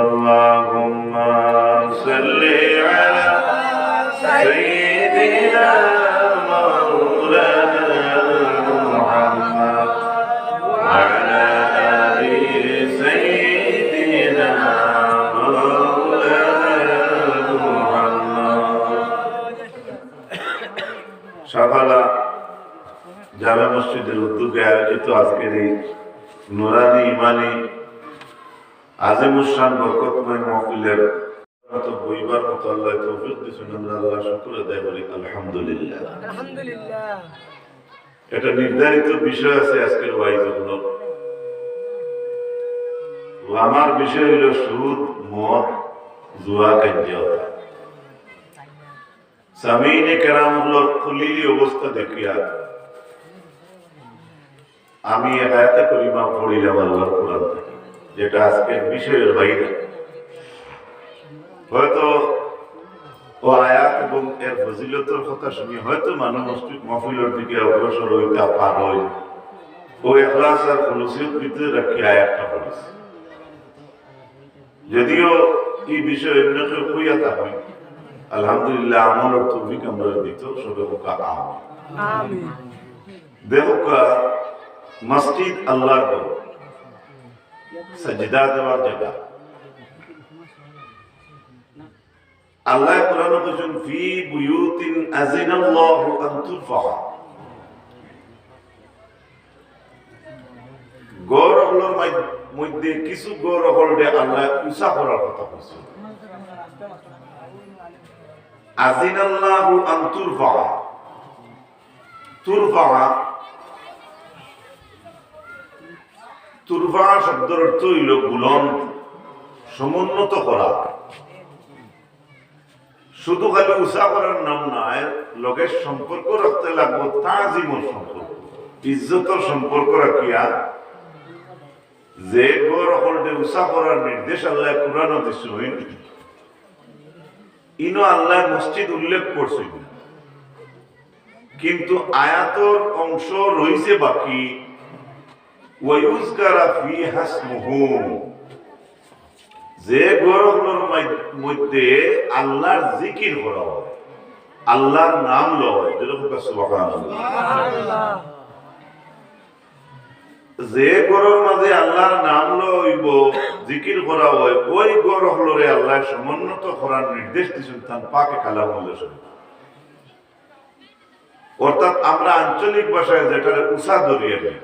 اللهم صل على سيدنا مولانا محمد وعلى آل سيدنا مولانا محمد সকালা জামে মসজিদের উদ্যোগে আয়োজিত আজকের এই নুরানি ইমানি আজিমুশান বরকতময় মাহফিলের মতো বইবার মতো আল্লাহ তৌফিক দিয়েছেন। আমরা আল্লাহ শুকর আদায় করি, আলহামদুলিল্লাহ। আলহামদুলিল্লাহ। এটা নির্ধারিত বিষয় আছে আজকের ওয়াইজগুলো। আমার বিষয় হলো সুদ, মদ, জুয়া, কার্যতা। সামিনে কেরামগুলোর খলিলি অবস্থা দেখিয়া আমি আয়াতে করিমা পড়িলাম আল্লাহর কোরআন থেকে, যেটা আজকের বিষয়ের বাইরে। হয়তো ও আয়াত এবং এর ফজিলতের কথা শুনি হয়তো মানুষ মসজিদ মাহফিলের দিকে অগ্রসর হইতে পারে। ও ইখলাস আর খুলুসিয়ত ভিতরে রাখি আয়াতটা পড়েছে। যদিও এই বিষয়ে এমনি কেউ কইয়া থাকে, আলহামদুলিল্লাহ আমলের তৌফিক আমরা দিত সবে হোকা আমিন। দেখোকা মসজিদ আল্লাহর ঘর, সাজদা দেওয়ার জায়গা। আল্লাহ কোরআনে বলেছেন ফি বুয়ুতিন আযিনাল্লাহু আন তুরফা। ঘরগুলোর মধ্যে কিছু ঘর হলদে আল্লাহ উঁচা করার কথা বলছেন। আযিনাল্লাহু আন তুরফা, তুরফা তুরফা শব্দের অর্থ হইল বুলন্দ, সমুন্নত করা। শুধু খালি উঁচা করার নাম নয়, লোকের সম্পর্ক রাখতে লাগবো তাজিমর সম্পর্ক, ইজ্জতের সম্পর্ক রাখিয়া। যে গড় হলদে উঁচা করার নির্দেশ আল্লাহ কুরআনে দিছেন, ইনো আল্লাহ মসজিদ উল্লেখ করছেন, কিন্তু আয়াতর অংশ রয়েছে বাকি ওয়ায়ুযকারা ফিহা ইসমুহু। যে ঘরগুলোর মধ্যে আল্লাহর জিকির করা হয়, আল্লাহর নাম লয়, যেরকম সুবহানাল্লাহ। যে ঘরের মাঝে আল্লাহর নাম লইব, জিকির করা হয়, ওই ঘরগুলোরে আল্লাহ সমুন্নত করার নির্দেশ দিয়েছেন তার পাকে কালামুল্লাহ শরীফ। অর্থাৎ আমরা আঞ্চলিক ভাষায় যেটারে উষা ধরিয়ে দেয়,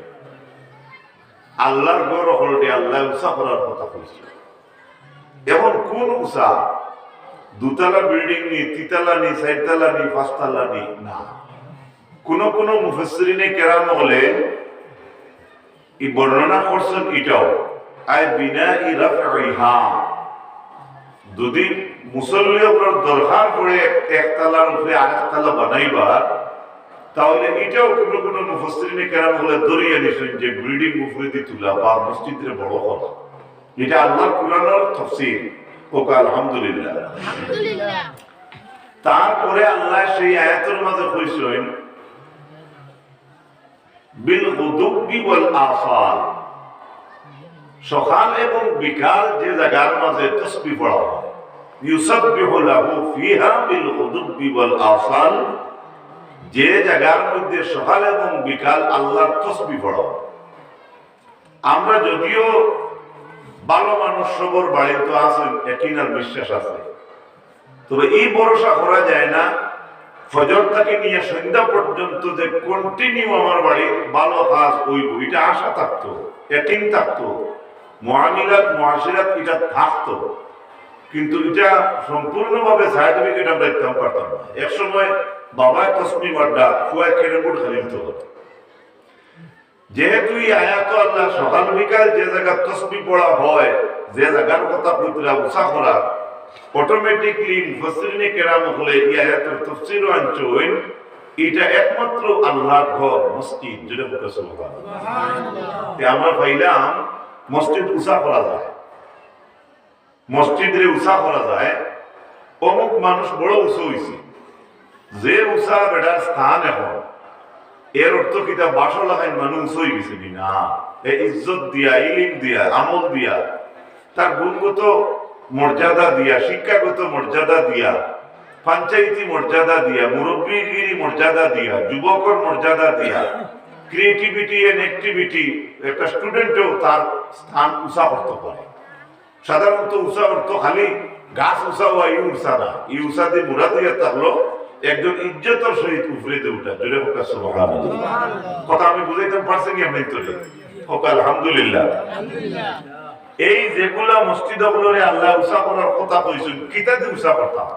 আল্লাহর ঘর হলদে আল্লাহ উষা করার কথা বলছে। এখন কোন উষা? দুতলা বিল্ডিং নি, তিনতলা নি, চারতলা নি, পাঁচতলা নি না। কোন কোন মুফাসসিরিনে কেরাম হলে এই বর্ণনা করছেন এটাও আই বিনাই রাফইহা। যদি মুসল্লিদের দরকার পড়ে একতলার উপরে আরেকতলা বানাইবার, তাহলে এটাও কোন কোন মুফাসসিরিনে কেরাম হলে ধরিয়ে নিছেন যে বিল্ডিং মুফরিদি তুলা বা মসজিদের বড় করা। এটা আল্লাহর কোরআনের তাফসীর। ওকা আলহামদুলিল্লাহ। আলহামদুলিল্লাহ। তারপরে আল্লাহ সেই আয়াতের মাঝে কইছেন বিল গুদুবি ওয়াল আসাল, সকাল এবং বিকাল যে জায়গার মাঝে তাসবিহ পড়া হয়, ইউসাব্বিহু লাহু ফিহা বিল গুদুবি ওয়াল আসাল, যে জায়গার মধ্যে সকাল এবং বিকাল আল্লাহর তাসবিহ পড়া হয়। আমরা যদিও ভালো মানুষ সবর বাড়িতে আছেন, একইনার বিশ্বাস আছে, তবে এই ভরসা করা যায় না ফজর থেকে নিয়ে সন্ধ্যা পর্যন্ত যে কন্টিনিউ আমার বাড়ি ভালো কাজ হইব, এটা আশা থাকতো, একদিন থাকতো, মুআমিলাত মুআশিরাত এটা থাকতো, কিন্তু এটা সম্পূর্ণভাবে সার্টিফিকেট আমরা দিতে পারতাম না। এক সময় বাবা তসবিহ মাড্ডা ফুয়া কেরেমুট খালিত হতো। যেহেতু এই আয়াত আল্লাহ সকাল বিকাল যে জায়গা তসবিহ পড়া হয়, যে জায়গার কথা কইতরা উসা করা, অটোমেটিকলি মুফাসসিরিনে কেরাম হলে এই আয়াতের তাফসীর আনছেন এটা একমাত্র আল্লাহর ঘর মসজিদ, যেটা বলে সুবহানাল্লাহ। তে আমরা পাইলাম মসজিদ উসা করা যায়, মসজিদে উসা করা যায়। অমুক মানুষ বড় উঁচু হইছে, যে উষা বেটার স্থান এখন এর অর্থ কিতা বাসা লাগাই মানুষ হয়ে গেছে না, এই ইজ্জত দিয়া, ইলিম দিয়া, আমল দিয়া, তার গুণগত মর্যাদা দিয়া, শিক্ষাগত মর্যাদা দিয়া, পঞ্চায়েতি মর্যাদা দিয়া, মুরব্বীগিরি মর্যাদা দিয়া, যুবকর মর্যাদা দিয়া, ক্রিয়েটিভিটি এন্ড অ্যাক্টিভিটি, একটা স্টুডেন্টও তার স্থান উঁচা করতে পারে। সাধারণত উঁচা অর্থ খালি গাছ উঁচা হওয়া ই উঁচা না, ই উঁচা দিয়ে মুড়া দিয়ে থাকলো একজন ইজ্জতের সহিত উপরে দিয়ে উঠা। জোরে হোকা সুবহানাল্লাহ। কথা আমি বুঝাইতে পারছি কি আপনি তো হোক আলহামদুলিল্লাহ। এই যেগুলা মসজিদগুলোরে আল্লাহ উঁচা করার কথা কইছেন, কিতা দিয়ে উঁচা করতাম?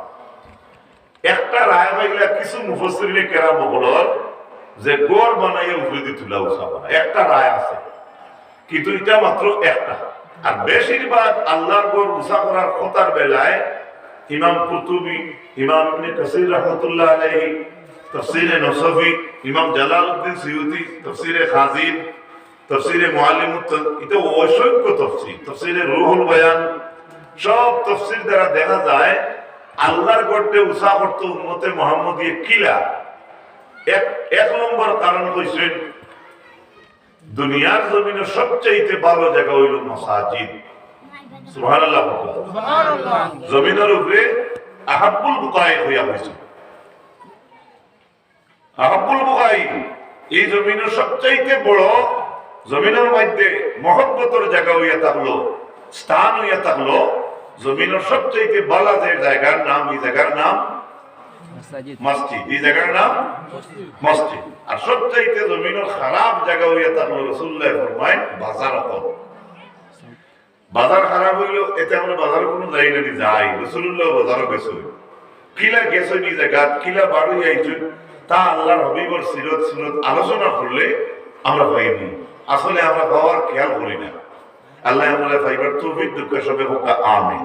একটা রায় পাইলা কিছু মুফাসসিরিনে কেরাম বলর যে গড় বানাইয়া উপরে দিয়ে তুলা উঁচা করা, একটা রায় আছে, কিন্তু এটা মাত্র একটা। আর বেশিরভাগ আল্লাহর গড় উঁচা করার কথার বেলায় ইমাম কুতুবী, ইমাম ইবনে কাসির রাহমাতুল্লাহ আলাইহি তাফসীরে নসফি, ইমাম জালালউদ্দিন সিয়ুতি তাফসীরে খাজিন, তাফসীরে মুআল্লিমুত, এটা অসংখ্য তাফসীর, তাফসীরে রুহুল বয়ান, সব তাফসীর দ্বারা দেখা যায় আল্লাহর গড়ে উঁচা করতে উম্মতে মুহাম্মদী কিলা এক নম্বর কারণ কইছেন দুনিয়ার জমিনে সবচেয়ে ভালো জায়গা হইল মসজিদ। সুবহানাল্লাহ। সুবহানাল্লাহ। জমিনের উপরে আহাব্বুল বুকাই হইয়া হইছে। আহাব্বুল বুকাই এই জমিনের সবচেয়ে বড়, জমিনের মধ্যে মহব্বতের জায়গা হইয়া থাকলো, স্থান হইয়া থাকলো, জমিনের সবচেয়ে ভালো যে জায়গার নাম, এই জায়গার নাম মসজিদ। এই জায়গার নাম মসজিদ। আর সবচাইতে জমিনের খারাপ জায়গা হইয়া থাকলো রাসূলুল্লাহ ফরমায় বাজার। বাজার খারাপ হইল, এতে আমরা বাজারে কোনো যাই না, যাই রাসূলুল্লাহ বাজারও গেছে, কিলা গেছে নি জায়গা, কিলা বার হইয়া আইছে, তা আল্লাহর হাবিবর সিরত আলোচনা করলে আমরা পাইনি। আসলে আমরা পাওয়ার খেয়াল করি না। আল্লাহ আমাদের পাইবার তৌফিক দুঃখ সবে হোক আমিন।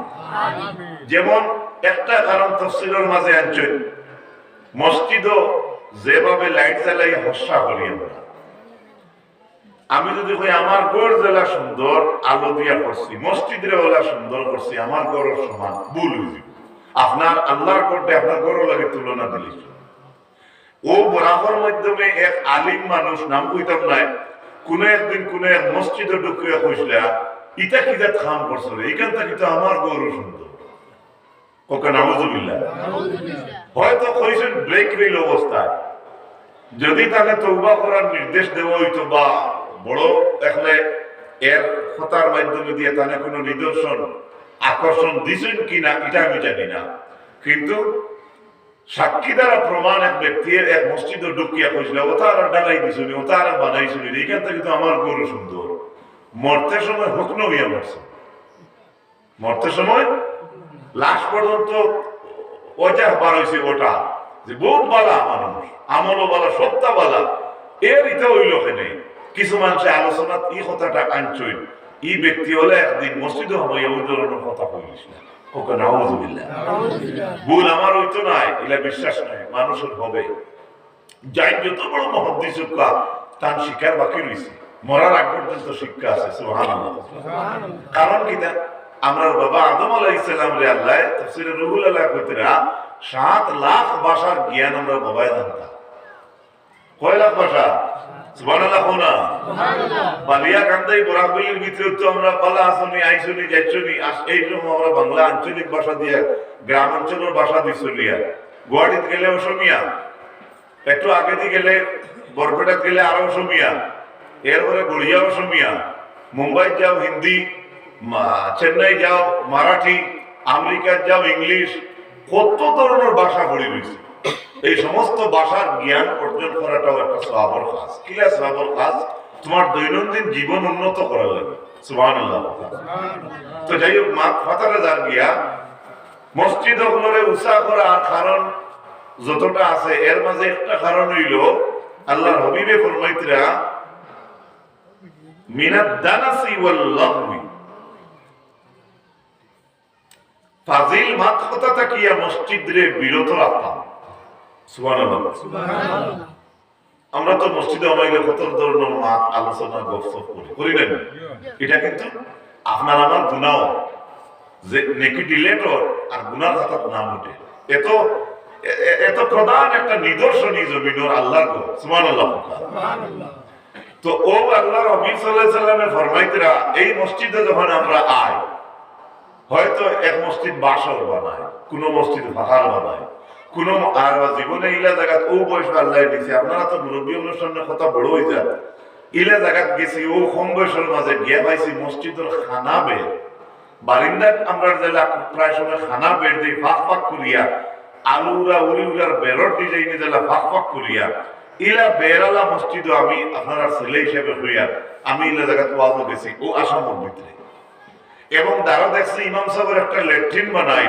যেমন একটা কারণ তাফসীরের মাঝে আনছেন, মসজিদও যেভাবে লাইট জ্বালাই হস্যা করি আমরা। আমি যদি কই আমার গড় জেলা সুন্দর আলো দিয়া করছি, মসজিদের ওলা সুন্দর করছি, আমার গড়ের সমান, ভুল হইবে। আপনার আল্লাহর গড়ে আপনার গড় লাগে তুলনা দিলি। ও বরাবর মাধ্যমে এক আলিম মানুষ, নাম কইতাম নাই, কোন একদিন কোন এক মসজিদে ঢুকিয়া কইছিলা ইটা কিটা খাম করছিল, এইখান থেকে তো আমার গড় সুন্দর। ওকে নাউযুবিল্লাহ। হয়তো কইছেন ব্রেক ফেল অবস্থায়, যদি তাহলে তওবা করার নির্দেশ দেওয়া হইতো বা বড় দেখলে এর কথার মাধ্যমে দিয়ে তাহলে কোনো নিদর্শন আকর্ষণ দিছেন কিনা এটা আমি জানি না, কিন্তু সাক্ষী দ্বারা প্রমাণ এক ব্যক্তির এক মসজিদে ঢুকিয়া কইছিল ও তার ডালাই দিছুনি, ও তার বানাইছুনি, এইখান থেকে তো আমার গরু সুন্দর। মরতে সময় হুকন হইয়া মরছে, মরতে সময় লাশ পর্যন্ত ওজাহ বার হয়েছে, ওটা যে বহুত বালা মানুষ, আমলও বালা, সত্তা বালা, এর ইটা হইল নেই। কিছু মানুষে আলোচনা এই কথাটা আনছই, এই ব্যক্তি হলে একদিন মসজিদে হবে ওই ধরনের কথা কইলিস না। ওকে নাউযুবিল্লাহ। ভুল আমার হইতো নাই, এলা বিশ্বাস নাই, মানুষের হবে। যাই যত বড় মুহাদ্দিস হোক তার শিক্ষার বাকি রয়েছে, মরার আগ পর্যন্ত শিক্ষা আছে। সুবহানাল্লাহ। কারণ কি না, আমরা বাবা আদম আলাইহিস সালাম রে আল্লাহ তাফসীরে রুহুল আল্লাহ কইতরা 7 লাখ ভাষার জ্ঞান আমরা বাবায় জানতাম। কয় লাখ ভাষা? সুবহানাল্লাহ। কোনা সুবহানাল্লাহ। বালিয়া কান্দাই বরাবলির ভিতরে তো আমরা বালা আসনি, আইছনি, যাইছনি, এই সময় আমরা বাংলা আঞ্চলিক ভাষা দিয়ে, গ্রাম অঞ্চলের ভাষা দিয়ে চলিয়া, গুয়াহাটিতে গেলে অসমিয়া, একটু আগে দিয়ে গেলে বরপেটাত গেলে আরো অসমিয়া, এরপরে গড়িয়া অসমিয়া, মুম্বাই যাও হিন্দি, চেন্নাই যাও মারাঠি, আমেরিকা যাও ইংলিশ, কত ধরনের ভাষা পড়ে রয়েছে। এই সমস্ত ভাষার জ্ঞান অর্জন করাটাও একটা সওয়াবের কাজ। কিলা সওয়াবের কাজ? তোমার দৈনন্দিন জীবন উন্নত করা লাগে। সুবহানাল্লাহ। তো যাই হোক, মাথাটা যার গিয়া মসজিদ গুলোরে উৎসাহ করার কারণ যতটা আছে, এর মাঝে একটা কারণ হইল আল্লাহর হাবিবে ফরমাইতরা মিনাদ দানাসি ওয়াল লাগবি, ফাজিল মাত কথা তাকিয়া মসজিদ রে বিরত রাখতাম। সুবহানাল্লাহ। সুবহানাল্লাহ। আমরা তো মসজিদে আমাইলে কত ধরনের মাত আলোচনা গপসপ করি না, এটা কিন্তু আপনার আমার গুনাহ, যে নেকি ডিলেটর আর গুনার খাতার নাম উঠে। এত এত প্রধান একটা নিদর্শনী জমিনের আল্লাহর ঘর, সুবহানাল্লাহ। তো ও আল্লাহর নবী সাল্লাল্লাহু আলাইহি সাল্লামের ফরমাইতরা এই মসজিদে যখন আমরা আই, হয়তো এক মসজিদ বাসর বানায়, কোন মসজিদ ফাহার বানায়, কোন আর জীবনে ইলা জায়গাত ও বয়স আল্লাহ দিছে। আপনারা তো মুরব্বী অনুষ্ঠানের কথা বড় হয়ে যায়, ইলা জায়গাত গেছি ও কম বয়সের মাঝে গিয়া পাইছি মসজিদের খানা বের, বারিন্দাত আমরা জেলা প্রায় সময় খানা বের দিই ফাঁক ফাঁক করিয়া, আলুরা উড়িউরার বেরর ডিজাইনে জেলা ফাঁক ফাঁক করিয়া ইলা বেরালা মসজিদ। আমি আপনারা ছেলে হিসেবে হইয়া আমি ইলা জায়গাত ওয়াজও গেছি ও আসামের ভিতরে, এবং তারা দেখছি ইমাম সাহেবের একটা ল্যাট্রিন বানাই,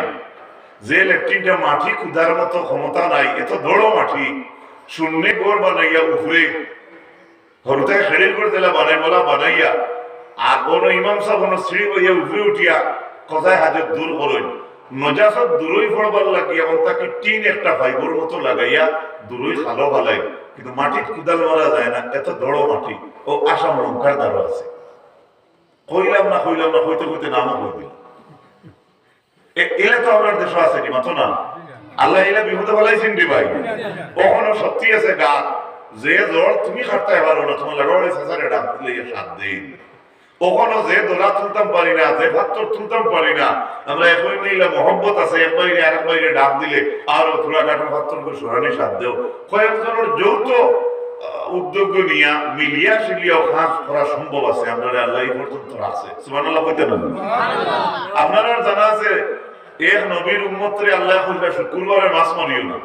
যে ল্যাট্রিনটা মাটি কুদার মতো ক্ষমতা নাই, এত বড় মাটি শূন্য ঘর বানাইয়া উপরে হরুতায় খেড়ে করে দিলা বানাই বলা বানাইয়া, আর কোন ইমাম সাহেব কোন স্ত্রী হইয়া উপরে উঠিয়া কথায় হাজত দূর করেন, নজাসত দূরই পড়বার লাগিয়া এবং তাকে টিন একটা ফাইবর মতো লাগাইয়া দূরই খালো ভালাই, কিন্তু মাটির কুদাল মারা যায় না, এত বড় মাটি। ও আসাম লঙ্কার দ্বারা আছে, কইলাম না হইতে হইতে নামও হয়ে দিল। এলে তো আপনার দেশ আছে কি মাত্র না, আল্লাহ এলা বিপদে ফেলাইছেন রে ভাই। কখনো সত্যি আছে গা যে জ্বর তুমি খাটতে পারো না, তোমার লাগা সেসারে ডাক দিলে সাত দিন। কখনো যে দোলা তুলতাম পারি না, যে পাত্র তুলতাম পারি না, আমরা একই নিলে মহব্বত আছে, এক বাইরে আরেক বাইরে ডাক দিলে আরো থোড়া কাটা পাত্রকে সরানি সাথ দেও। কয়েকজনের যৌথ উদ্যোগ নিয়া মিলিয়া সিলিয়াও খাস করা সম্ভব আছে, আপনারা আল্লাহ এই পর্যন্ত আছে, সুবহানাল্লাহ কইতে না। আপনারা জানা আছে এক নবীর উম্মতরে আল্লাহ কইলা শুক্রবারে মাছ মারিও না,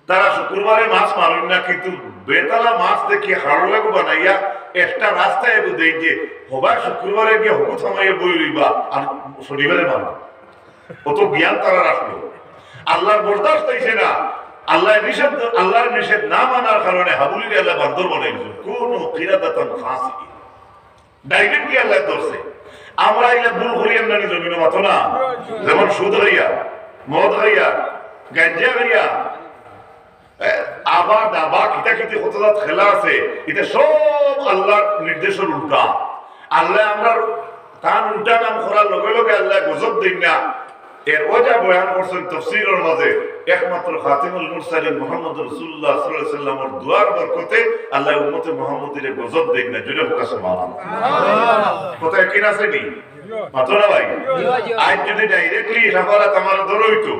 তারা শুক্রবারে মাছ মারেন না, কিন্তু বেতালা মাছ দেখি হাড় লাগু বানাইয়া একটা রাস্তায় এগো দেই যে হবার শুক্রবারে গিয়ে হবু থামাইয়া বই রইবা আর শনিবারে মারবা। কত জ্ঞান তারা রাখলো, আল্লাহর বরদাস্ত হইছে না, আল্লাহর নিষেধ না মানার কারণে হাবুলির আল্লাহ বান্দর বানাই দিয়েছে, কোন কিরাদাতান খাসি ডাইরেক্টলি আল্লাহ ধরছে। আমরা এগুলা ভুল করিয়ান না জমিনে মাথো না, যেমন সুদ হইয়া, মদ হইয়া, গাঞ্জা হইয়া, আবার দাবা খিতাখিতি কতজাত খেলা আছে, এটা সব আল্লাহর নির্দেশের উল্টা। আল্লাহ আমরা তার উল্টা নাম করার লগে লগে আল্লাহ গজব দিন না। এর ওজা বয়ান করছেন তাফসীরের মাঝে, একমাত্র খাতিমুল মুরসালিন মুহাম্মদ রাসূলুল্লাহ সাল্লাল্লাহু আলাইহি ওয়াসাল্লামের দুআর বরকতে আল্লাহ উম্মতে মুহাম্মদের গজব দেন না। জোরে বলা সুবহানাল্লাহ। কথা কি না সেটি মাত্র না ভাই? আজ যদি ডাইরেক্টলি সাফারাত আমার ধরইতো,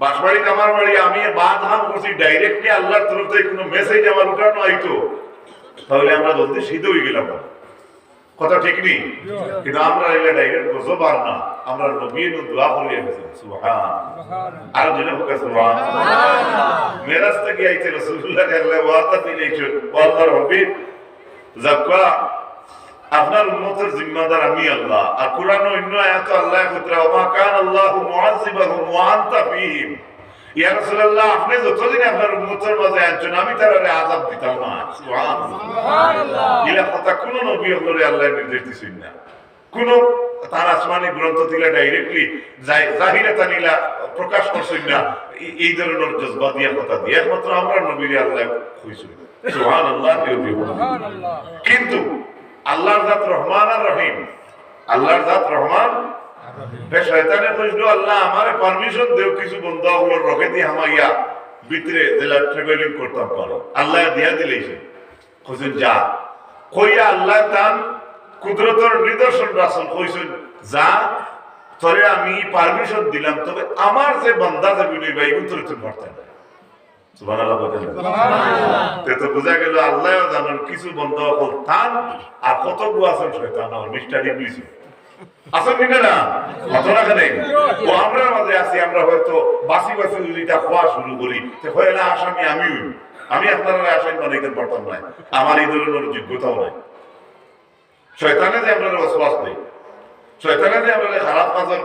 বাসবাড়ি আমার বাড়ি আমি বাধাম করছি, ডাইরেক্টলি আল্লাহর তরফ থেকে কোনো মেসেজ আমার উঠানো আইতো, তাহলে আমরা জলদি সিদ্ধ হয়ে গেলাম। কথা ঠিক নেই, কিন্তু আমরা এগুলা ডাইরেক্ট গজব আর না, আমরা নবীর দোয়া করিয়া গেছি সুবহানাল্লাহ। আর যেন হোক সুবহানাল্লাহ। মেরাজ থেকে আইতে রাসূলুল্লাহ আল্লাহ ওয়াদা দিলেছেন, আল্লাহর হাবিব যাকবা আপনার উম্মতের জিম্মাদার আমি আল্লাহ। আর কোরআন অন্য আয়াত আল্লাহ কইতরা ওয়া কান আল্লাহু মুআযিবাহুম ওয়া আনতা ফীহিম, ইয়া রাসূলুল্লাহ আপনি যতদিন আপনার উম্মতের মাঝে আছেন আমি তারে আযাব দিতাম না। সুবহানাল্লাহ। ইলা কথা কোন নবী হলে আল্লাহ নির্দেশ দিছেন না, কোন তার আসমানি গ্রন্থ দিলা ডাইরেক্টলি জাহিরাতান ইলা প্রকাশ করছেন না, এই ধরনের জজবা দিয়া কথা দিয়ে একমাত্র আমরা নবীরে আল্লাহ কইছেন। সুবহানাল্লাহ। সুবহানাল্লাহ। কিন্তু আল্লাহর জাত রহমান আর রহিম, আল্লাহর জাত রহমান। শয়তানে কইলো আল্লাহ আমারে পারমিশন দেও কিছু বন্ধু হলো রকে দিয়ে হামাইয়া ভিতরে জেলা ট্রাভেলিং করতাম পারো, আল্লাহ দিয়া দিলেছে। কইছেন যা, কইয়া আল্লাহ তান কুদরতের নিদর্শন রাসূল কইছেন যা তোরে আমি পারমিশন দিলাম, তবে আমার যে বান্দা যাবে নই ভাই উত্তর তো করতে না। সুবহানাল্লাহ। সুবহানাল্লাহ। তো বুঝা গেল আল্লাহ জানেন কিছু বন্ধ হল তান আর কত গু আছেন শয়তান আর মিস্টার ইবলিস আসেন কিনা না মাথা রাখে ও আমরা মাঝে আছি, আমরা হয়তো বাসি বাসি দুইটা খোয়া শুরু করি, তো হয় না আসামি আমি আপনারা আসামি বানাইতে পারতাম না, আমার এই ধরনের যোগ্যতাও নাই। শয়তানে যে আমরা ওয়াসওয়াস দেই, শয়তানে যে আমরা খারাপ কাজের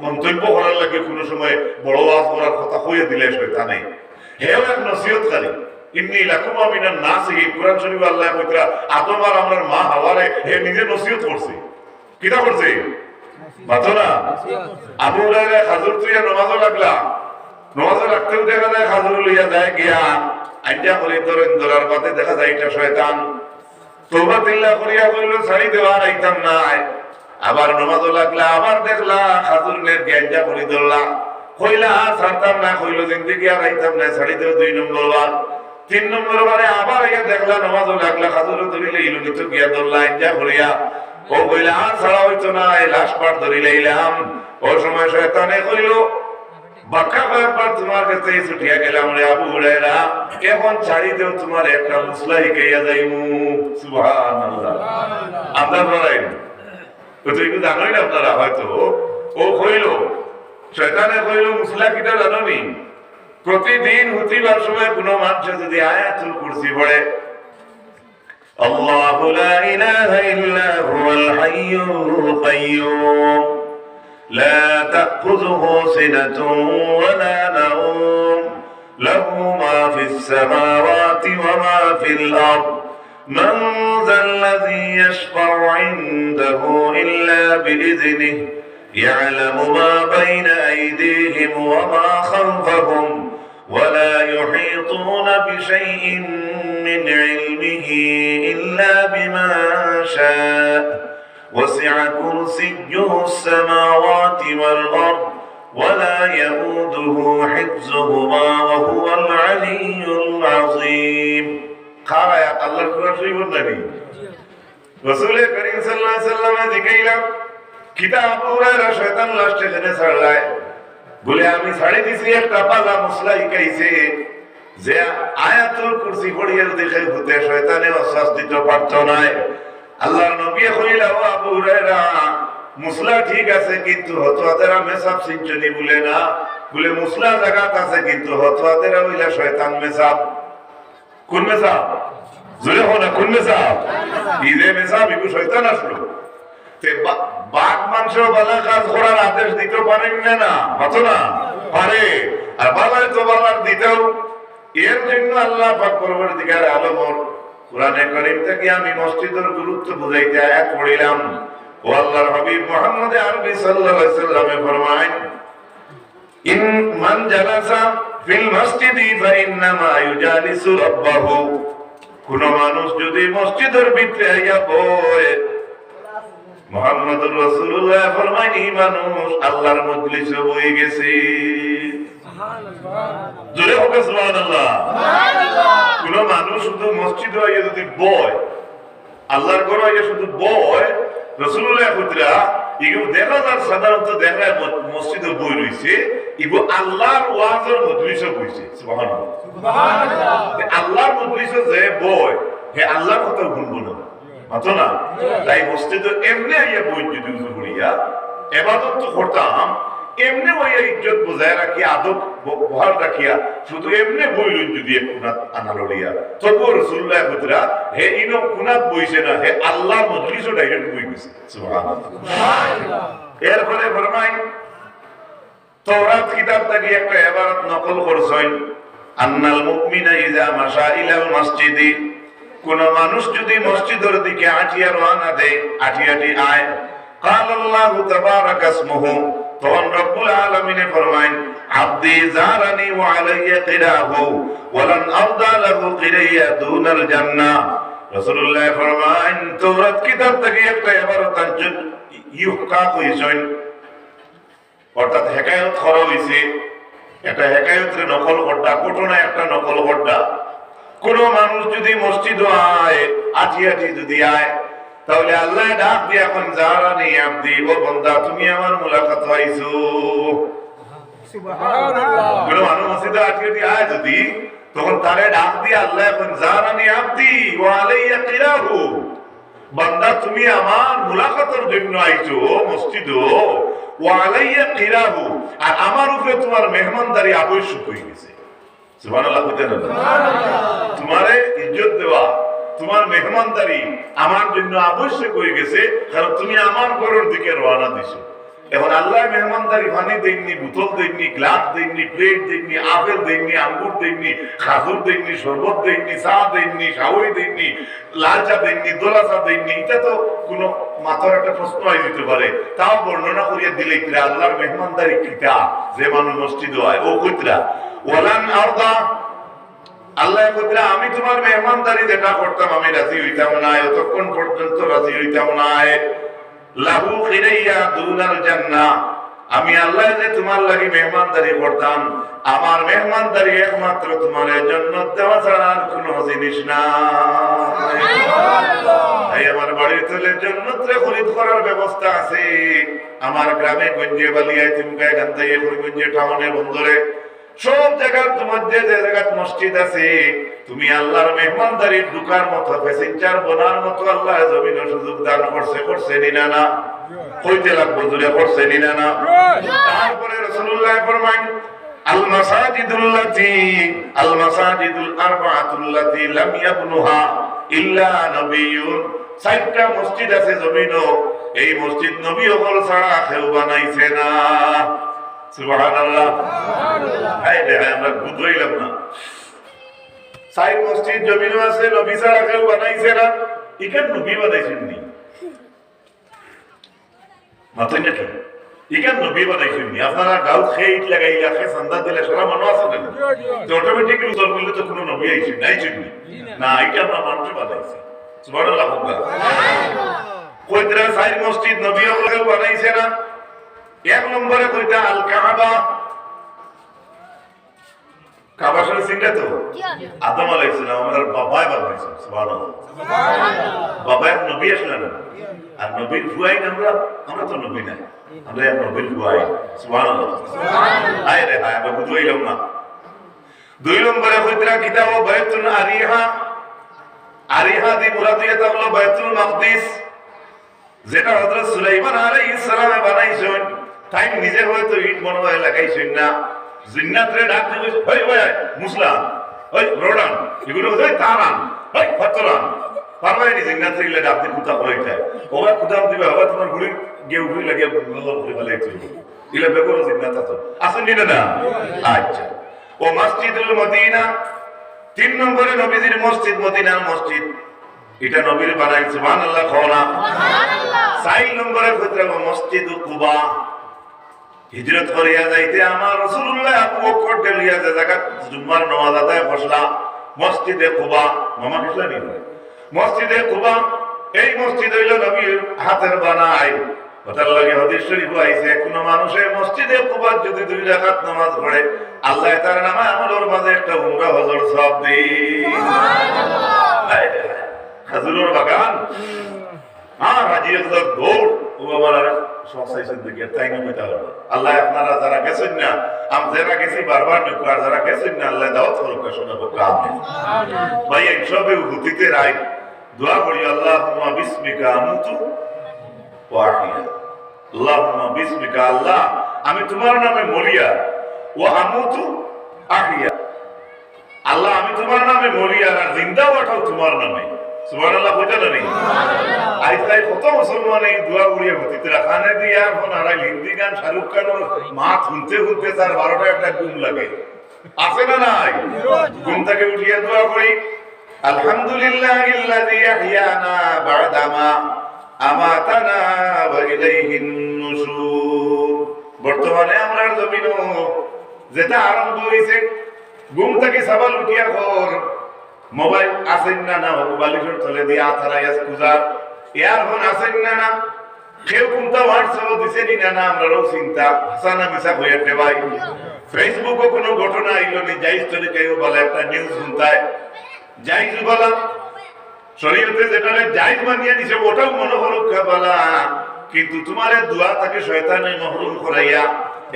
মন্তব্য করার লাগে কোনো সময় বড় ওয়াজ করার কথা কইয়ে দিলে শয়তানে হেও এক নসিহতকারী। ইন্নী লাকুম মিনান নাসিহি, কুরআন শরীফে আল্লাহ কইতরা আদম আর আমরার মা হাওয়ারে হে নিজে নসিহত করছে। কিটা করছে মাতো না? আবু হুরায়রা খাজুর তুইয়া নামাজও লাগলা, নামাজও রাখতেও দেখা যায় খাজুর লইয়া যায় জ্ঞান আইটা করে ধরার পথে দেখা যায় এটা শয়তান। তওবা তিল্লা করিয়া কইল ছাড়ি দেওয়ার আইতাম না, আবার নামাজও লাগলা, আবার দেখলা খাজুর নে জ্ঞানটা করে ধরলা, কইলা ছাড়তাম না, কইলো জিন্দেগি আর আইতাম না, ছাড়ি দেও 2 নম্বর বার। 3 নম্বর বারে আবার আইয়া দেখলা নামাজও লাগলা, খাজুরও ধরিলে ইলুনি তো গিয়া ধরলা ইনজা করিয়া ও কইলা আর ছাড়া হইতো না, এই লাশ পার ধরিলে ইলাম। ও সময় শয়তানে কইলো বাক্কা কয়েকবার তোমার কাছে ছুটিয়া গেলাম রে আবু হুরায়রা, এখন ছাড়ি দেও তোমার একটা মুসলা হিকাইয়া যাইমু। সুবহানাল্লাহ। আপনারা বলেন তো একটু জানোই না আপনারা হয়তো। ও কইলো শয়তানে কইলো মুসলা কিটা জানোনি? প্রতিদিন হুতিবার সময় কোনো মানুষ যদি আয়াতুল কুরসি পড়ে, আল্লাহু লা ইলাহা ইল্লা হুয়াল হাইয়ুল কাইয়্যুম লা তাখুযুহু সিনাতুন ওয়া লা নাওম লাহু মা ফিস সামাওয়াতি ওয়া মা ফিল আরদ মান যাল্লাযী ইয়াশফা'ু 'ইনদাহু ইল্লা বিইذনিহি ইয়া'লামু মা বাইনা আইদিহিম ওয়া মা খালফাহুম ولا يحيطون بشيء من علمه إلا بما شاء وسع كرسيه السماوات والأرض ولا يؤوده حفظهما وهو العلي العظيم. قال يا الله كرسي والنبي رسول كريم صلى الله عليه وسلم ذكيلا কিতাব পুরা শয়তান লাস্টে জেনে ছাড়লায় বলে আমি ছাড়ে দিছি একটা পালা মুসলা হিকাইছে যে আয়াতুল কুরসি পড়িয়ে দেখে ভূতে শয়তানে ওয়াসওয়াস দিতে পারতো না। আল্লাহর নবী কইলা ও আবু হুরায়রা মুসলা ঠিক আছে কিন্তু হতওয়াতেরা মেসাব সিনচনি বলে না, বলে মুসলা জায়গাত আছে কিন্তু হতওয়াতেরা হইলা শয়তান মেসাব। কোন মেসাব? জোরে হো না, কোন মেসাব? ইদে মেসাব ইগো শয়তান আসলো। তে বাঘ মাংস বালা কাজ করার আদেশ দিতে পারেন না, হতো না পারে, আর বালায় তো বালার দিতেও। এর জন্য আল্লাহ পাক পরবর্তীকালে আলমর কোরআনে কারীম থেকে আমি মসজিদের গুরুত্ব বুঝাইতে আয়াত পড়িলাম। ও আল্লাহর হাবিব মুহাম্মদ আরবি সাল্লাল্লাহু আলাইহি ওয়াসাল্লামে ফরমায় ইন মান জালাসা ফিল মসজিদি ফাইন্নামা ইউজালিসু রাব্বাহু, কোন মানুষ যদি মসজিদের ভিতরে আইয়া বয়, মুহাম্মদুর রাসূলুল্লাহ ফরমায় এই মানুষ আল্লাহর মজলিসে বই গেছে। সুবহানাল্লাহ, জোরে হোক সুবহানাল্লাহ। সুবহানাল্লাহ। কোন মানুষ শুধু মসজিদে আইয়া যদি বয়, আল্লাহর ঘরে আইয়া শুধু বয়, রাসূলুল্লাহ কইরা ইগো দেখা যায় সাধারণত দেখা মসজিদে বই রইছে, ইগো আল্লাহর ওয়াজের মজলিসে বইছে। সুবহানাল্লাহ সুবহানাল্লাহ। আল্লাহর মজলিসে যে বয় হে আল্লাহর কথা ভুলবো না, মাতো না। তাই মসজিদে এমনি আইয়া বই যদি উজু করিয়া ইবাদত তো করতাম, এমনি ওইয়া ইজ্জত বজায় রাখিয়া আদব বহাল রাখিয়া শুধু এমনি বইলুন যদি কুনাত আনা লড়িয়া, তবু রাসূলুল্লাহ কইরা হে ইনো কুনাত বইছে না, হে আল্লাহর মজলিসে ডাইরেক্ট বই গেছে। সুবহানাল্লাহ সুবহানাল্লাহ। এরপরে ফরমায় তাওরাত কিতাব থেকে একটা ইবারত নকল করছেন, আন্নাল মুমিনা ইযা মাশা ইলাল মসজিদি, কোন মানুষ যদি মসজিদের দিকে আটিয়া রওনা দেয়, আটি আয়, قال الله تبارك اسمه, তখন রব্বুল আলামিন ফরমায় আব্দি জারানি ওয়া আলাইয়া কিরাহু ওয়ালান আরদা লাহু কিরাইয়া দুনাল জান্নাহ। রাসূলুল্লাহ ফরমায় তাওরাত কিতাব থেকে একটা ইবারত আনছেন, ইউহকা কইছেন, অর্থাৎ হেকায়ত করা হইছে, একটা হেকায়তের নকল করটা, ঘটনা একটা নকল করটা। কোন মানুষ যদি মসজিদে আয়, আটি যদি আয়, তাহলে আল্লাহ ডাক দিয়ে এখন জারানি আব্দি, ও বান্দা তুমি আমার মুলাকাত হইছো। সুবহানাল্লাহ। কোন মানুষ মসজিদে আটি আয় যদি, তখন তারে ডাক দিয়ে আল্লাহ এখন জারানি আব্দি ওয়া আলাইয়া কিরাহু, বান্দা তুমি আমার মুলাকাতের জন্য আইছো মসজিদে, ওয়া আলাইয়া কিরাহু, আর আমার উপরে তোমার মেহমানদারি আবশ্যক হয়ে গেছে। সুবহানাল্লাহ কইতেন না? সুবহানাল্লাহ। তোমারে ইজ্জত দেওয়া, তোমার মেহমানদারি আমার জন্য আবশ্যক হয়ে গেছে, কারণ তুমি আমার ঘরের দিকে রওনা দিছো। এখন আল্লাহ মেহমানদারি পানি দেননি, বোতল দেননি, গ্লাস দেননি, প্লেট দেননি, আপেল দেননি, আঙ্গুর দেননি, খাজুর দেননি, শরবত দেননি, চা দেননি, সাউই দেননি, লাল চা দেননি, দোলা চা দেননি, এটা তো কোনো মাথার একটা প্রশ্ন হয়ে যেতে পারে। তাও বর্ণনা করিয়া দিলে কিরা আল্লাহর মেহমানদারি কিটা, যে মানুষ মসজিদ হয় ও কইতরা ওয়ালান আরদা, আল্লাহ কইতরা আমি তোমার মেহমানদারি যেটা করতাম আমি রাজি হইতাম না, এতক্ষণ পর্যন্ত রাজি হইতাম না। লাহু খিরাইয়া দুনাল জান্নাহ, আমি আল্লাহ যে তোমার লাগি মেহমানদারি করতাম, আমার মেহমানদারি একমাত্র তোমার জান্নাত দেওয়া ছাড়া আর কোনো জিনিস না। এই আমার বাড়ির তলে জান্নাতে খরিদ করার ব্যবস্থা আছে। আমার গ্রামে গঞ্জে বালিয়ায় তিমকায় গান্তাইয়ে হরিগঞ্জে টাউনে বন্দরে সব জায়গার মধ্যে যে জায়গাত মসজিদ আছে, তুমি আল্লাহর মেহমানদারির ঢুকার মতো প্যাসেঞ্জার বনার মতো আল্লাহ জমিনে সুযোগ দান করছে নিনা না হইতে লাগবে জুড়ে করছে নিনা না। তারপরে রাসূলুল্লাহ ফরমান আল মাসাজিদুল আরবাআতুল্লাতী লাম ইয়াবনুহা ইল্লা নাবিয়্যুন। চারটা মসজিদ আছে জমিনও, এই মসজিদ নবী হল ছাড়া কেউ বানাইছে না। সুবহানাল্লাহ। আমরা বুঝলাম না, চার মসজিদ জমিনও আছে, নবী ছাড়া কেউ বানাইছে না। এখানে নবী বানাইছেন নি মাথায় নাকি? এখানে নবী বানাইছেন নি? আপনারা গাঁও খেয়ে ইট লাগাইলা খেয়ে চান্দা দিলে সারা মানুষ আছে না, তো অটোমেটিকলি উত্তর করলে তো কোনো নবী আইছেন নাইছেন না, এটা আমরা মানুষ বানাইছি। সুবহানাল্লাহ। কইতরা চার মসজিদ নবী কেউ বানাইছে না। এক নম্বরে কইতা আল কাবা। কাবা শরীফ চিন্তা তো আদম আলাইহিস সালাম আমার বাবাই বানাইছেন। সুবহানাল্লাহ। বাবাই নবী আসলেন আর নবীর ফুয়াই আমরা তো নবী না, আমরা নবীর ফুয়াই। সুবহানাল্লাহ। আয় রে ভাই আমরা বুঝাইলাম না। দুই নম্বরে কইতরা কিতাব বাইতুল আরিহা। আরিহা দি মুরাদিয়াত হলো বাইতুল মাকদিস, যেটা হযরত সুলাইমান আলাইহিস সালামে বানাইছেন। তাই নিজে হয়তো ইট বানায় লাগাইছেন না, জিন্নাতরে ডাক দিবে, ওই ওই মুসলাম, ওই রোডান, এগুলো ওই তারান, ওই পাথরান, পারবাই নি জিন্নাতরে ইলে ডাক দিয়ে কুতা করে যায়। ওরা কুদাম দিবে, ওরা তোমার গুড়ি গিয়ে উঠে লাগিয়ে বলল করে ফেলাইছে। ইলে বেগর জিন্নাত আছে আসেন নি না? আচ্ছা। ও মসজিদুল মদিনা। তিন নম্বরে নবীজির মসজিদ মদিনার মসজিদ, এটা নবীর বানাই। সুবহানাল্লাহ। খাওয়া চার নম্বরে কইতে মসজিদ কুবা। হিজরত করিয়া যাইতে আমার রাসূলুল্লাহ আবু বকর লইয়া যে জায়গা জুম্মার নামাজ আদায় বসলা মসজিদে কুবা। মামা বুঝলেন মসজিদে কুবা, এই মসজিদ হইল নবীর হাতের বানাই। কথার লাগে হাদিস শরীফ আইছে, কোন মানুষের মসজিদে কুবা যদি 2 রাকাত নামাজ পড়ে আল্লাহ তার নামে আমলের মাঝে একটা উমরা হজর সওয়াব দেয়। সুবহানাল্লাহ। খাজুরের বাগান আর হাজির দৌড় ও আমার সবসাইছেন দেখে তাই না কইতে হবে। আল্লাহ আপনারা যারা গেছেন না, আমি যারা গেছি বারবার নক, আর যারা গেছেন না আল্লাহ দাওয়াত করুক শোনাবো কাম। ভাই এই সবে হুতিতে রাই দোয়া করি, আল্লাহুম্মা বিসমিকা আমুতু ওয়া আহিয়া। আল্লাহুম্মা বিসমিকা, আল্লাহ আমি তোমার নামে মরিয়া, ওয়া আমুতু আহিয়া। আল্লাহ আমি তোমার নামে মরিয়া আর জিন্দা ওঠাও তোমার নামে। সুবহানাল্লাহ। কইতা না নি? আইতাই কত মুসলমান এই দোয়া করিয়া হতিতে রাখানে দিয়া ফোন আর হিন্দি গান শাহরুখ খানের মা শুনতে শুনতে তার 12টা একটা ঘুম লাগে, আছে না নাই? ঘুম থেকে উঠিয়া দোয়া করি, আলহামদুলিল্লাহিল্লাযী আহইয়ানা বা'দা মা আমাতানা ওয়া ইলাইহিন নুশুর। বর্তমানে আমরা জমিনো যেটা আরম্ভ হইছে, ঘুম থেকে সবাই উঠিয়া কর মোবাইল আসেন না না বালিশের তলে দিয়ে আথারাইয়া কুজার, ইয়ারফোন আসেন না না, কেউ কোনটা হোয়াটসঅ্যাপ দিছে নি না না, আমরাও চিন্তা হাসানা মিশা হয়ে ভাই। ফেসবুকও কোনো ঘটনা আইলো নি, যাই স্টোরি কেউ বলে একটা নিউজ শুনতায় জাইজ বলা, শরীয়তে যেটা জাইজ মানিয়ে দিছে ওটাও মনোহরক্ষা বলা, কিন্তু তোমার দোয়া তাকে শয়তানে মহরুম করাইয়া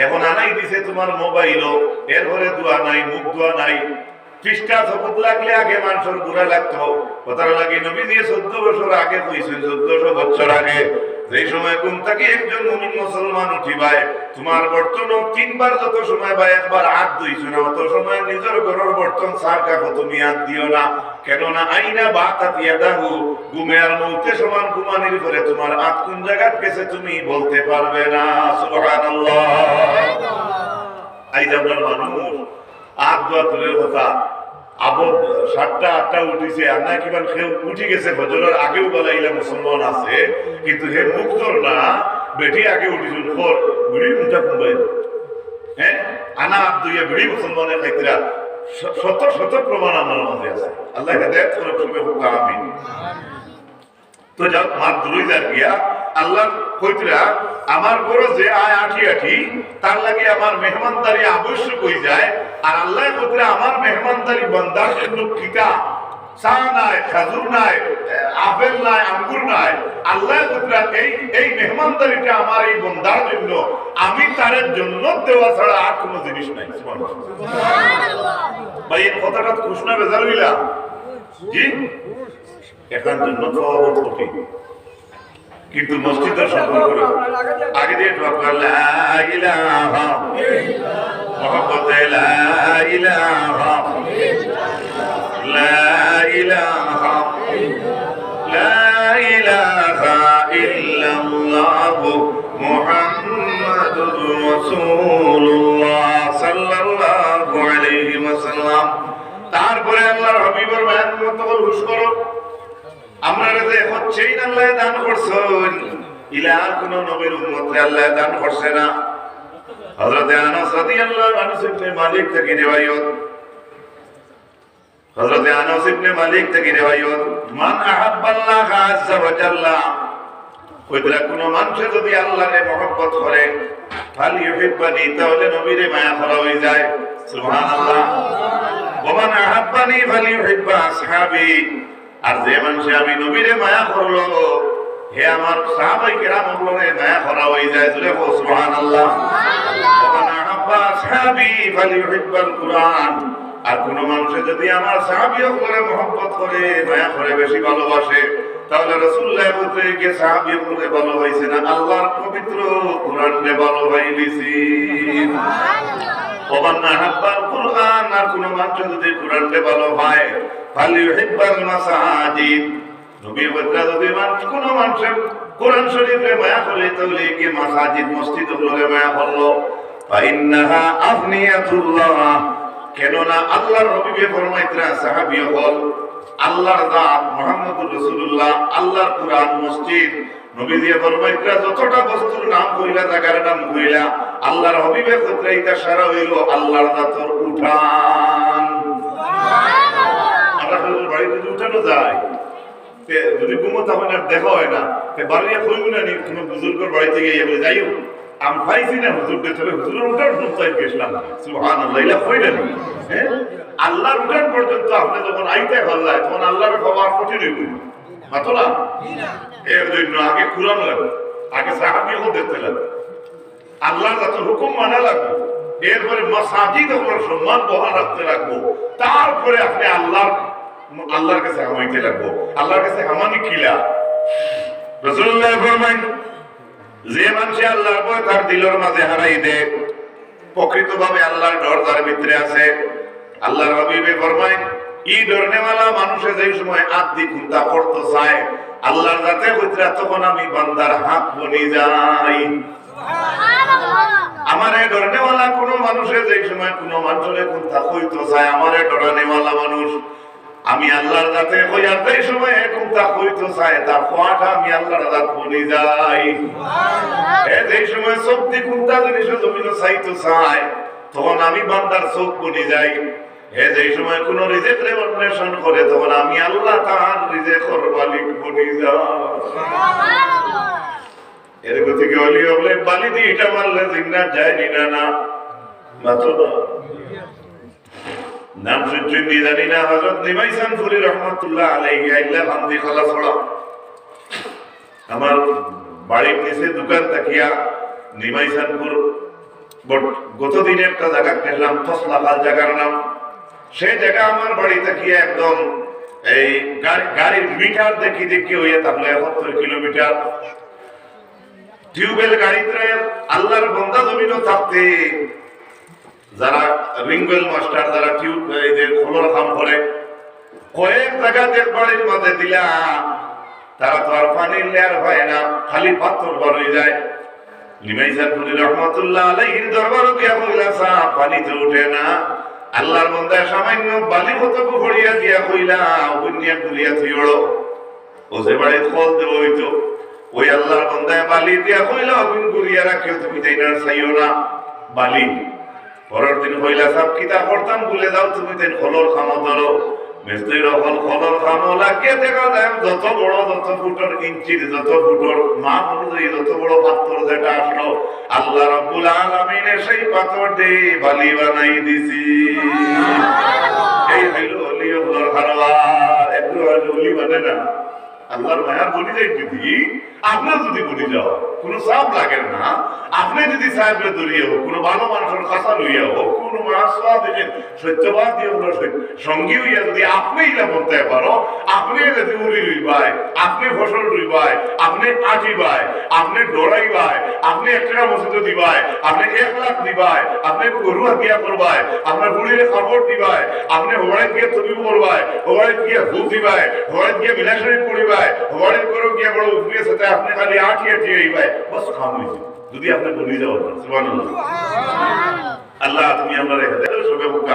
এখন আনাই দিছে তোমার মোবাইলও, এর ঘরে দোয়া নাই, মুখ দোয়া নাই। পৃষ্ঠা সবুত লাগলে আগে মানুষের গুড়া লাগতো, কথার লাগে নবী দিয়ে 14 বছর আগে কইছেন, 1400 বছর আগে, যেই সময় কোন থেকে একজন মুমিন মুসলমান উঠিবায় তোমার বর্তন 3 বার যত সময় বা একবার হাত ধুইছো না, অত সময় নিজের ঘরের বর্তন সার কাকো তুমি হাত দিও না। কেননা আইনা বাতাত ইয়াদাহু, ঘুমে আর মৌতে সমান ঘুমানির পরে তোমার হাত কোন জায়গায় গেছে তুমি বলতে পারবে না। সুবহানাল্লাহ। আইজ আপনার মানুষ হাত ধোয়া দূরের কথা, আবদ 7টা 8টা উঠিছে, আর না কিমান খেয়ে উঠি গেছে, ফজরের আগেও বলাইলে মুসলমান আছে, কিন্তু হে মুখ ধর না বেটি আগে উঠিছিল খর বুড়ি মুঠা কুম্বাই, হ্যাঁ আনা হাত ধুইয়া বুড়ি মুসলমানের খাইতরা শত শত প্রমাণ আমার মধ্যে আছে। আল্লাহ হেদায়েত করুক, শুভে হোক, আমিন। তো যাও মাত ধুই যার গিয়া আল্লাহ কইতরা আমার ঘরে যে আয় আঠি আঠি তার লাগে আমার মেহমানদারি আবশ্যক হয়ে যায় আর আল্লাহ কইতরা আমার মেহমানদারি বান্দার জন্য কিতা চা নাই খাজুর নাই আপেল নাই আঙ্গুর নাই আল্লাহ কইতরা এই মেহমানদারিটা আমার এই বান্দার জন্য আমি তার জন্য দেওয়া ছাড়া আর কোনো জিনিস নাই সুবহানাল্লাহ ভাই এই কথাটা খুশনা বেজার হইলা জি এখান জন্য খাওয়া কঠিন কিন্তু মসজিদের সম্পর্ক আগে দিয়ে লা ইলাহা মুহাম্মদ লা ইলাহা লা ইলাহা লা ইলাহা ইল্লাল্লাহ মুহাম্মাদুর রাসূলুল্লাহ সাল্লাল্লাহু আলাইহি ওয়াসাল্লাম তারপরে আল্লাহর হাবিবের বায়ান মত হুশ করো আমরা যে হচ্ছেই না আল্লাহ দান করছেন ইলা কোন নবীর উম্মতরে আল্লাহ দান করছে না হযরত আনাস রাদিয়াল্লাহু আনহু ইবনে মালিক থেকে রিওয়ায়াত হযরত আনাস ইবনে মালিক থেকে রিওয়ায়াত মান আহাব্বাল্লাহ আযজা ওয়া জাল্লা কইতরা কোন মানুষ যদি আল্লাহকে মহব্বত করে ফালি ইউহিব্বানি তাহলে নবীরে মায়া করা হয়ে যায় সুবহানাল্লাহ ওয়া মান আহাব্বানি ফালি ইউহিব্বা আসহাবি আর যে মানুষ আমি নবীরে মায়া করলো হে আমার সাহাবায়ে কেরাম গুলোরে মায়া করা হয়ে যায় জুরে সুবহানাল্লাহ ওয়া আহাব্বা আসহাবি ফালিউহিব্বাল কুরআন আর কোন মানুষ যদি আমার সাহাবীগুলোরে মহব্বত করে মায়া করে বেশি ভালোবাসে তাহলে রাসূলুল্লাহ বলতে সাহাবীগুলোরে ভালোবাসে না আল্লাহর পবিত্র কুরআনকে ভালোবাসিছি সুবহানাল্লাহ ওয়া আহাব্বাল কুরআন আর কোন মানুষ যদি কুরআনকে ভালোবাসে ফালিউহিব্বাল মাসাজিদ নবী বলতে যদি কোন মানুষ কোরআন শরীফে মায়া করে তাহলে কি মাসাজিদ মসজিদগুলোরে মায়া করলো ফাইন্নাহা আফনিয়াতুল্লাহ কেননা আল্লাহর নবী ফরমাইতরা সাহাবী হল আল্লাহর জাত মুহাম্মদুর রাসূলুল্লাহ আল্লাহর কুরআন মসজিদ নবী দিয়ে ফরমাইতরা যতটা বস্তুর নাম কইলা জায়গার নাম কইলা আল্লাহর হাবিবে কইতরা এটা সারা হইলো আল্লাহর জাতের উঠান বাড়িতে উঠানো যায় যদি ঘুমোতে আপনার দেখা হয় না বাড়িয়া কইব না কোনো বুজুর্গের বাড়িতে গিয়ে বলে যাইও আমি পাইছি না হুজুর দেখতে হুজুরের উঠান শুনতে গেছিলাম সুবহানাল্লাহ ইলা কইলে হ্যাঁ আল্লাহর উঠান পর্যন্ত আপনি যখন আইতে হল্লায় তখন আল্লাহর খবর কঠিন হইব মাতলা এর জন্য আগে কুরআন লাগবে আগে সাহাবীও দেখতে লাগবে আল্লাহর যত হুকুম মানা লাগবে এরপরে মাসাজিদ ওগুলোর সম্মান বহাল রাখতে লাগবো তারপরে আপনি আল্লাহর কাছে হামাইতে লাগবো আল্লাহর কাছে হামানি কিলা রাসূলুল্লাহ ফরমান যে মানুষ আল্লাহর ভয় তার দিলের মাঝে হারাই দে প্রকৃতভাবে আল্লাহর ডর তার ভিতরে আছে আল্লাহর হাবিবে ফরমায় ই ডরনেওয়ালা মানুষে যে সময় আদি কুন্তা করতে চায় আল্লাহর জাতে ভিতরে তখন আমি বান্দার হাত বনি যাই আমারে ডরনেওয়ালা কোন মানুষে যে সময় কোন মানুষের কুন্তা কইতে চায় আমারে ডরনেওয়ালা মানুষ আমি আল্লাহর জাতে কইয়ার এই সময় কুন্তা কইতে চায় তার কোয়াটা আমি আল্লাহর জাত বনি যাই সুবহানাল্লাহ এই সময় সত্যি কুন্তা জিনিস জমিন চাইতে চায় তখন আমি বান্দার চোখ বনি যাই এই সময় কোন রিজিকের অন্বেষণ করে তখন আমি আল্লাহ তাআলার রিজিকের মালিক বনি যাই সুবহানাল্লাহ এর গতি কি ওলি বলে বালি দি এটা মারলে জিন্না যায় না মাত্র নাম শুনছি জানি না হযরত নিমাইসান ফুরি রহমাতুল্লাহ আলাইহি আল্লাহ বান্দি খালাস পড়া আমার বাড়ির নিচে দোকান তাকিয়া নিমাইসানপুর গত দিন একটা জায়গা গেলাম ফসলাবাদ জায়গার নাম সেই জায়গা আমার বাড়ি তাকিয়া একদম এই গাড়ির মিটার দেখি হইয়া তাহলে 71 কিলোমিটার টিউবওয়েল গাড়িতে আল্লাহর বান্দা জমিনও থাকতে যারা রিংওয়েল মাস্টার যারা টিউব এই যে খোলার কাম করে কয়েক জায়গাতে বাড়ির মাঝে দিলা তারা তো আর পানির লেয়ার হয় না খালি পাথর বার হয়ে যায় নিমাইসানপুরি রহমাতুল্লাহ আলাইহির দরবারে গিয়া কইলা সাহেব পানিতে ওঠে না আল্লাহর বান্দা সামান্য বালি মতো ভরিয়া দিয়া কইলা উপনিয়া গুলিয়া থিওড়ো ও যে বাড়ি খোল দেব হইতো ওই আল্লাহর বান্দা বালি দিয়া কইলা অগুন গুলিয়া রাখিও তুমি তাই না চাইও না বালি পরের দিন কইলা সাহেব কিতা করতাম ভুলে যাও তুমি তাই খোলর খামো ধরো মিস্ত্রির অকল কলর খামলাকে দেখা যায় যত বড় যত ফুটর ইঞ্চির যত ফুটর মাপ অনুযায়ী যত বড় পাথর যেটা আসলো আল্লাহ রাব্বুল আলামিনের সেই পাথর দিয়ে বালি বানাই দিছি। এই হইল ওলিউল্লাহর খারওয়ার। একটু ওলি মানে না আল্লাহর মায়া বলি যাই যদি আপনার যদি বলি যাও কোনো চাপ লাগে না, আপনি যদি সাহেবরে দরিয়ে হোক কোনো ভালো মানুষের কাছা লইয়া হোক কোনো সত্যবাদী সঙ্গী হইয়া যদি আপনি ইলা বলতে পারো, আপনি যদি উড়ি রইবাই, আপনি ফসল রইবাই, আপনি আটিবাই, আপনি ডরাইবাই, আপনি 1 টাকা মসজিদ দিবাই, আপনি 1 লাখ দিবাই, আপনি গরু হাতিয়া করবাই, আপনার বুড়ির খবর দিবাই, আপনি হোয়াইট গিয়ে তবিব করবাই, হোয়াইট গিয়ে ভূত দিবাই, হোয়াইট গিয়ে বিলাসী পড়িবাই, হোয়াইট করো গিয়ে বড় উপরে সাথে আপনি খালি আটিয়ে দিবাই, বস খাম হয়েছে যদি আপনি বলি যাও। সুবহানাল্লাহ। আল্লাহ তুমি আমরা রেখে দেবে সবে মুখে